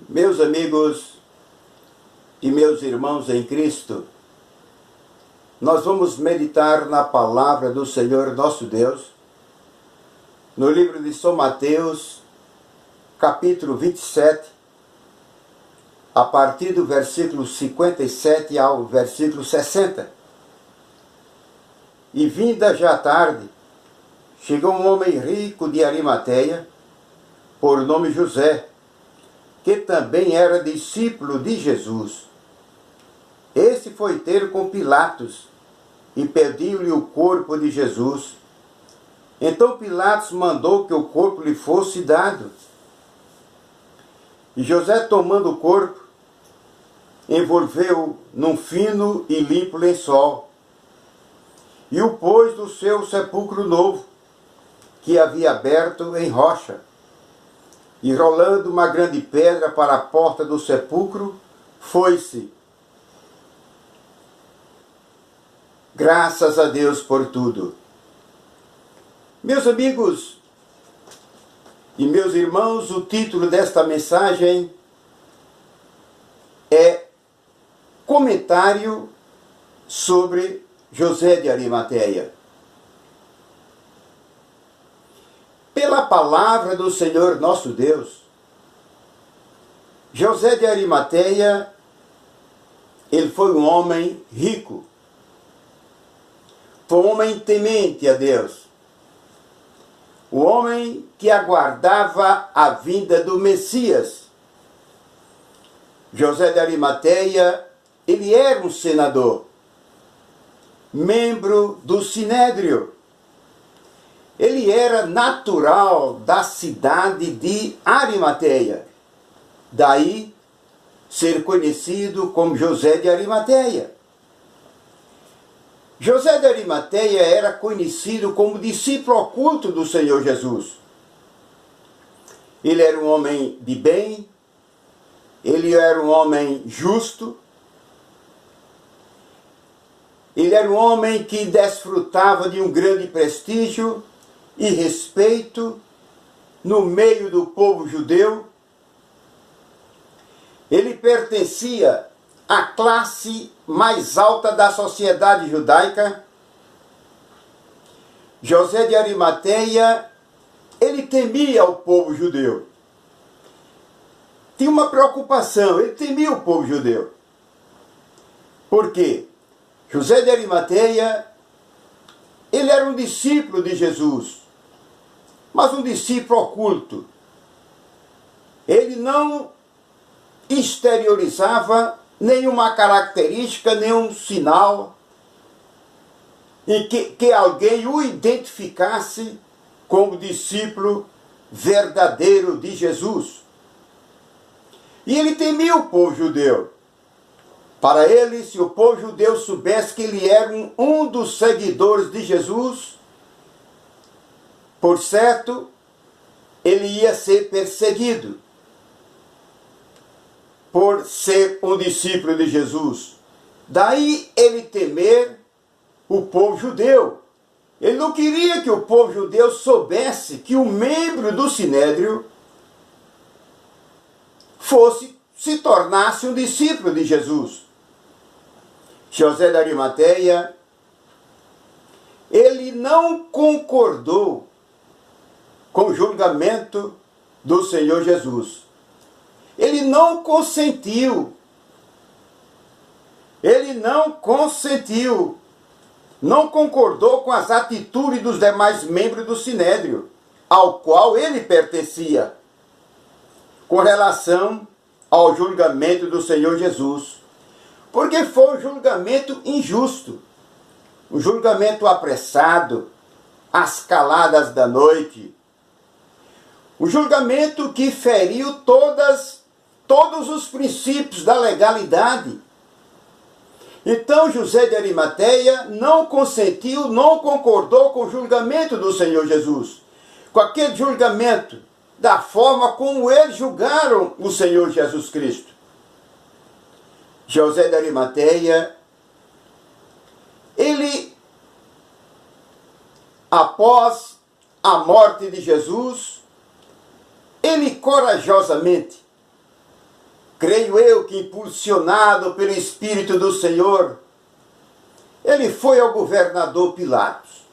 Meus amigos e meus irmãos em Cristo, nós vamos meditar na palavra do Senhor nosso Deus, no livro de São Mateus, capítulo 27, a partir do versículo 57 ao versículo 60. E vinda já a tarde, chegou um homem rico de Arimateia, por nome José, que também era discípulo de Jesus. Esse foi ter com Pilatos e pediu-lhe o corpo de Jesus. Então Pilatos mandou que o corpo lhe fosse dado. E José, tomando o corpo, envolveu-o num fino e limpo lençol e o pôs no seu sepulcro novo, que havia aberto em rocha. E rolando uma grande pedra para a porta do sepulcro, foi-se. Graças a Deus por tudo. Meus amigos e meus irmãos, o título desta mensagem é Comentário sobre José de Arimateia. Pela palavra do Senhor nosso Deus, José de Arimateia, ele foi um homem rico, foi um homem temente a Deus, um homem que aguardava a vinda do Messias. José de Arimateia, ele era um senador, membro do Sinédrio. Ele era natural da cidade de Arimateia. Daí ser conhecido como José de Arimateia. José de Arimateia era conhecido como discípulo oculto do Senhor Jesus. Ele era um homem de bem, ele era um homem justo, ele era um homem que desfrutava de um grande prestígio e respeito no meio do povo judeu. Ele pertencia à classe mais alta da sociedade judaica. José de Arimateia, ele temia o povo judeu. Tinha uma preocupação, ele temia o povo judeu. Por quê? José de Arimateia, ele era um discípulo de Jesus, mas um discípulo oculto. Ele não exteriorizava nenhuma característica, nenhum sinal em que alguém o identificasse como discípulo verdadeiro de Jesus. E ele temia o povo judeu. Para ele, se o povo judeu soubesse que ele era um dos seguidores de Jesus, por certo, ele ia ser perseguido por ser um discípulo de Jesus. Daí ele temer o povo judeu. Ele não queria que o povo judeu soubesse que um membro do Sinédrio se tornasse um discípulo de Jesus. José de Arimateia, ele não concordou com o julgamento do Senhor Jesus. Ele não consentiu. Não concordou com as atitudes dos demais membros do Sinédrio, ao qual ele pertencia, com relação ao julgamento do Senhor Jesus. Porque foi um julgamento injusto, um julgamento apressado, às caladas da noite. Um julgamento que feriu todos os princípios da legalidade. Então José de Arimateia não consentiu, não concordou com o julgamento do Senhor Jesus, com aquele julgamento, da forma como eles julgaram o Senhor Jesus Cristo. José de Arimateia, ele, após a morte de Jesus, ele corajosamente creio eu que impulsionado pelo Espírito do Senhor, ele foi ao governador Pilatos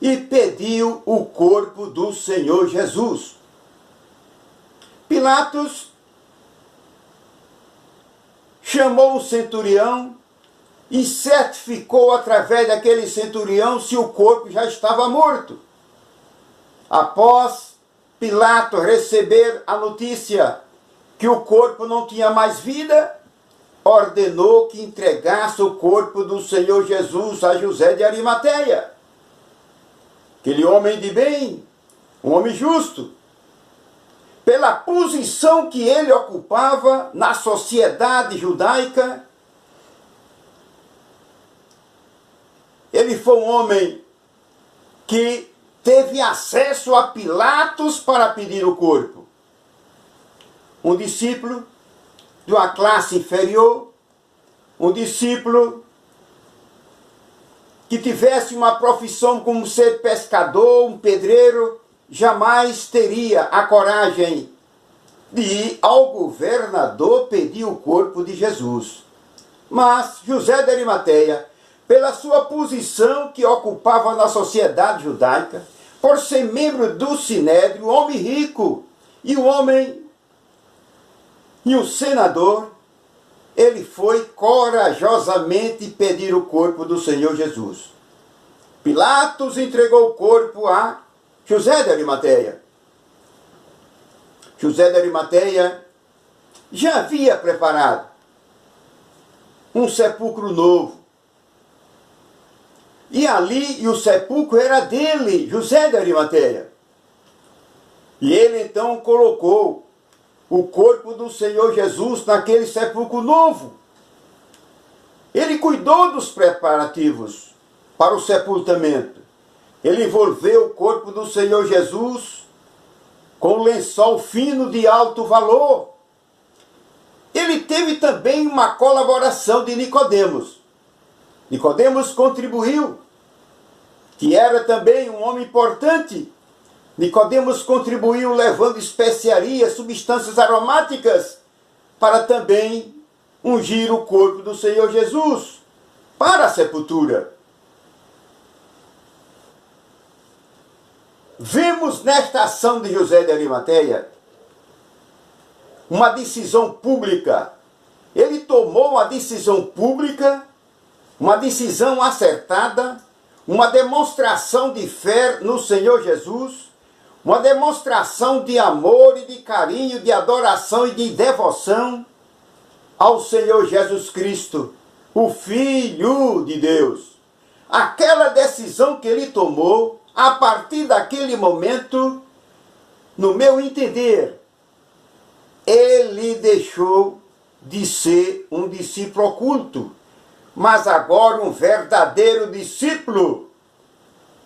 e pediu o corpo do Senhor Jesus. Pilatos chamou o centurião e certificou através daquele centurião se o corpo já estava morto. Após Pilatos receber a notícia que o corpo não tinha mais vida, ordenou que entregasse o corpo do Senhor Jesus a José de Arimateia. Aquele homem de bem, um homem justo, pela posição que ele ocupava na sociedade judaica. Ele foi um homem que teve acesso a Pilatos para pedir o corpo. Um discípulo de uma classe inferior, um discípulo que tivesse uma profissão como ser pescador, um pedreiro, jamais teria a coragem de ir ao governador pedir o corpo de Jesus. Mas José de Arimateia, pela sua posição que ocupava na sociedade judaica, por ser membro do Sinédrio, um homem rico e um senador, ele foi corajosamente pedir o corpo do Senhor Jesus. Pilatos entregou o corpo a José de Arimateia. José de Arimateia já havia preparado um sepulcro novo. E ali, o sepulcro era dele, José de Arimateia. E ele então colocou o corpo do Senhor Jesus naquele sepulcro novo. Ele cuidou dos preparativos para o sepultamento. Ele envolveu o corpo do Senhor Jesus com um lençol fino de alto valor. Ele teve também uma colaboração de Nicodemos. Nicodemos contribuiu, que era também um homem importante. Nicodemos contribuiu levando especiarias, substâncias aromáticas, para também ungir o corpo do Senhor Jesus para a sepultura. Vemos nesta ação de José de Arimateia uma decisão pública. Ele tomou uma decisão pública, uma decisão acertada, uma demonstração de fé no Senhor Jesus, uma demonstração de amor e de carinho, de adoração e de devoção ao Senhor Jesus Cristo, o Filho de Deus. Aquela decisão que ele tomou, a partir daquele momento, no meu entender, ele deixou de ser um discípulo oculto, mas agora um verdadeiro discípulo,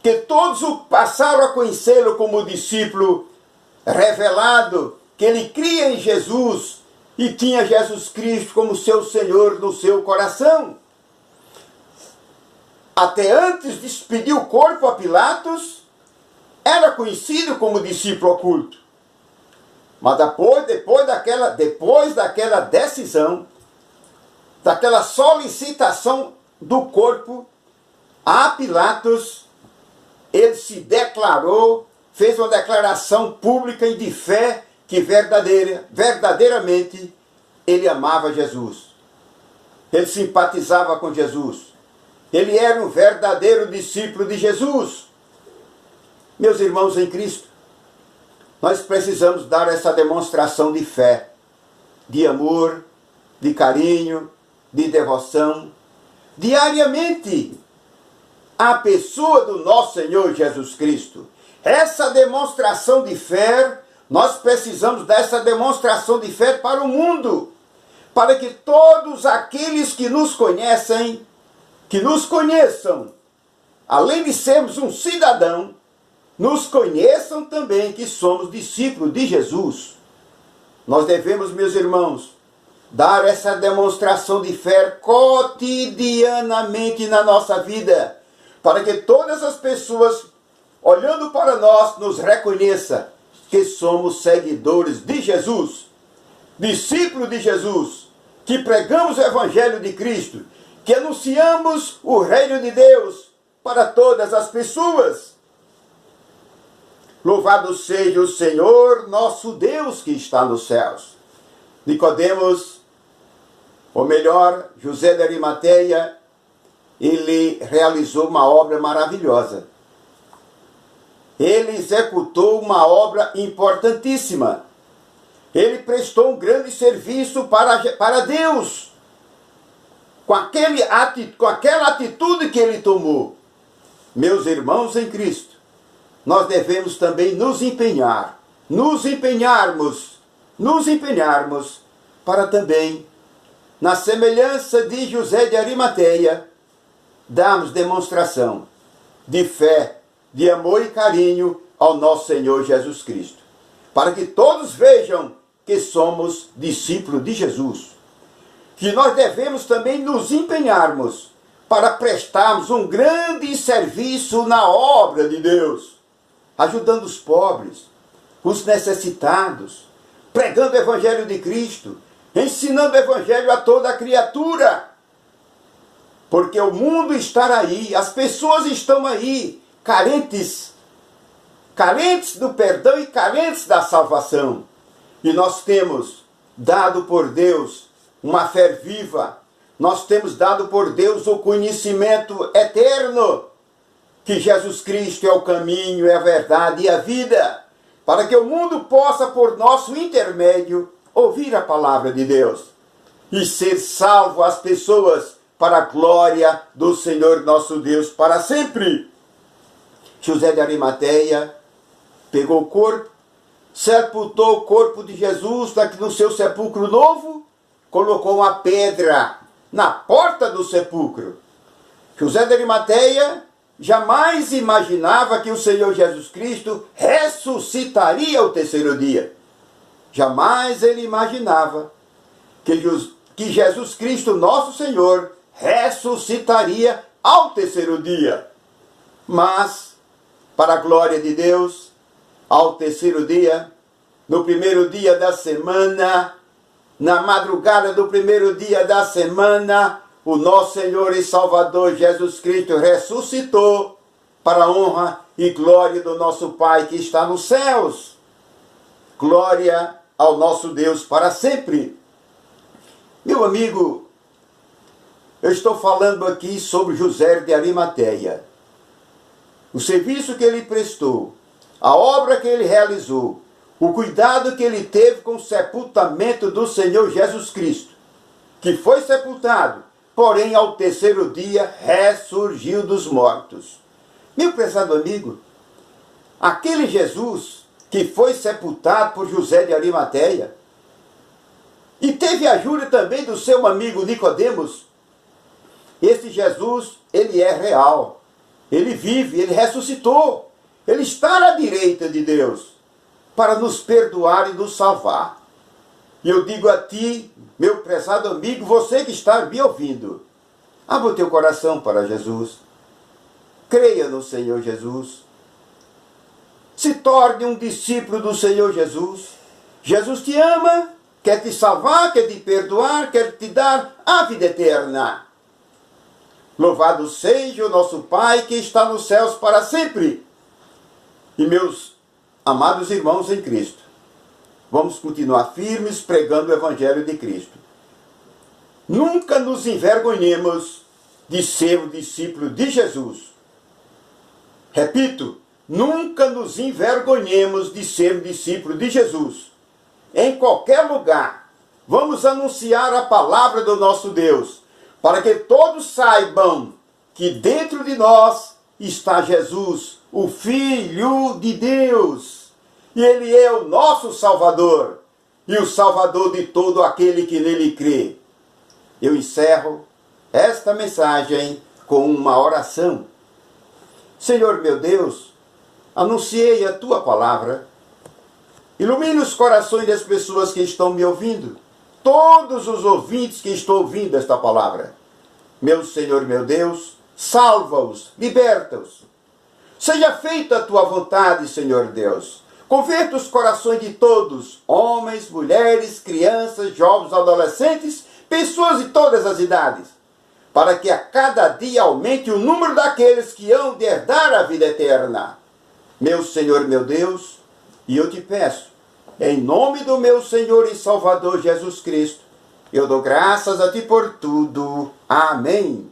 que todos passaram a conhecê-lo como discípulo revelado, que ele cria em Jesus e tinha Jesus Cristo como seu Senhor no seu coração. Até antes de pedir o corpo a Pilatos, era conhecido como discípulo oculto. Mas depois daquela decisão, daquela solicitação do corpo a Pilatos, ele se declarou, fez uma declaração pública e de fé que verdadeiramente ele amava Jesus. Ele simpatizava com Jesus. Ele era um verdadeiro discípulo de Jesus. Meus irmãos em Cristo, nós precisamos dar essa demonstração de fé, de amor, de carinho, de devoção, diariamente, à pessoa do nosso Senhor Jesus Cristo. Essa demonstração de fé, nós precisamos dessa demonstração de fé para o mundo, para que todos aqueles que nos conhecem, que nos conheçam, além de sermos um cidadão, nos conheçam também que somos discípulos de Jesus. Nós devemos, meus irmãos, dar essa demonstração de fé cotidianamente na nossa vida, para que todas as pessoas, olhando para nós, nos reconheçam que somos seguidores de Jesus. discípulos de Jesus, que pregamos o Evangelho de Cristo, que anunciamos o reino de Deus para todas as pessoas. Louvado seja o Senhor, nosso Deus que está nos céus. Nicodemos, ou melhor, José de Arimateia, ele realizou uma obra maravilhosa. Ele executou uma obra importantíssima. Ele prestou um grande serviço para Deus. Com aquela atitude que ele tomou. Meus irmãos em Cristo, nós devemos também nos empenharmos para também, na semelhança de José de Arimateia, darmos demonstração de fé, de amor e carinho ao nosso Senhor Jesus Cristo. Para que todos vejam que somos discípulos de Jesus. Que nós devemos também nos empenharmos para prestarmos um grande serviço na obra de Deus, ajudando os pobres, os necessitados, pregando o Evangelho de Cristo, ensinando o Evangelho a toda a criatura. Porque o mundo está aí, as pessoas estão aí, carentes do perdão e carentes da salvação. E nós temos dado por Deus uma fé viva, nós temos dado por Deus o conhecimento eterno, que Jesus Cristo é o caminho, é a verdade e a vida, para que o mundo possa, por nosso intermédio, ouvir a palavra de Deus e ser salvo as pessoas para a glória do Senhor nosso Deus para sempre. José de Arimateia pegou o corpo, sepultou o corpo de Jesus no seu sepulcro novo, colocou uma pedra na porta do sepulcro. José de Arimateia jamais imaginava que o Senhor Jesus Cristo ressuscitaria ao terceiro dia. Jamais ele imaginava que Jesus Cristo, nosso Senhor, ressuscitaria ao terceiro dia. Mas, para a glória de Deus, ao terceiro dia, no primeiro dia da semana, na madrugada do primeiro dia da semana, o nosso Senhor e Salvador Jesus Cristo ressuscitou para a honra e glória do nosso Pai que está nos céus. Glória ao nosso Deus para sempre. Meu amigo, eu estou falando aqui sobre José de Arimateia. O serviço que ele prestou, a obra que ele realizou, o cuidado que ele teve com o sepultamento do Senhor Jesus Cristo, que foi sepultado, porém ao terceiro dia ressurgiu dos mortos. Meu prezado amigo, aquele Jesus que foi sepultado por José de Arimateia, e teve a ajuda também do seu amigo Nicodemos, esse Jesus, ele é real, ele vive, ele ressuscitou, ele está à direita de Deus, para nos perdoar e nos salvar. E eu digo a ti, meu prezado amigo, você que está me ouvindo, abra o teu coração para Jesus, creia no Senhor Jesus, se torne um discípulo do Senhor Jesus. Jesus te ama, quer te salvar, quer te perdoar, quer te dar a vida eterna. Louvado seja o nosso Pai que está nos céus para sempre. E meus amados irmãos em Cristo, vamos continuar firmes pregando o Evangelho de Cristo. Nunca nos envergonhemos de ser o discípulo de Jesus. Repito, nunca nos envergonhemos de ser discípulo de Jesus. Em qualquer lugar, vamos anunciar a palavra do nosso Deus, para que todos saibam que dentro de nós está Jesus, o Filho de Deus. E Ele é o nosso Salvador, e o Salvador de todo aquele que nele crê. Eu encerro esta mensagem com uma oração. Senhor meu Deus, anunciei a Tua palavra. Ilumine os corações das pessoas que estão me ouvindo. Todos os ouvintes que estão ouvindo esta palavra. Meu Senhor, meu Deus, salva-os, liberta-os. Seja feita a Tua vontade, Senhor Deus. Converta os corações de todos, homens, mulheres, crianças, jovens, adolescentes, pessoas de todas as idades, para que a cada dia aumente o número daqueles que hão de herdar a vida eterna. Meu Senhor, meu Deus, e eu te peço, em nome do meu Senhor e Salvador Jesus Cristo, eu dou graças a ti por tudo. Amém.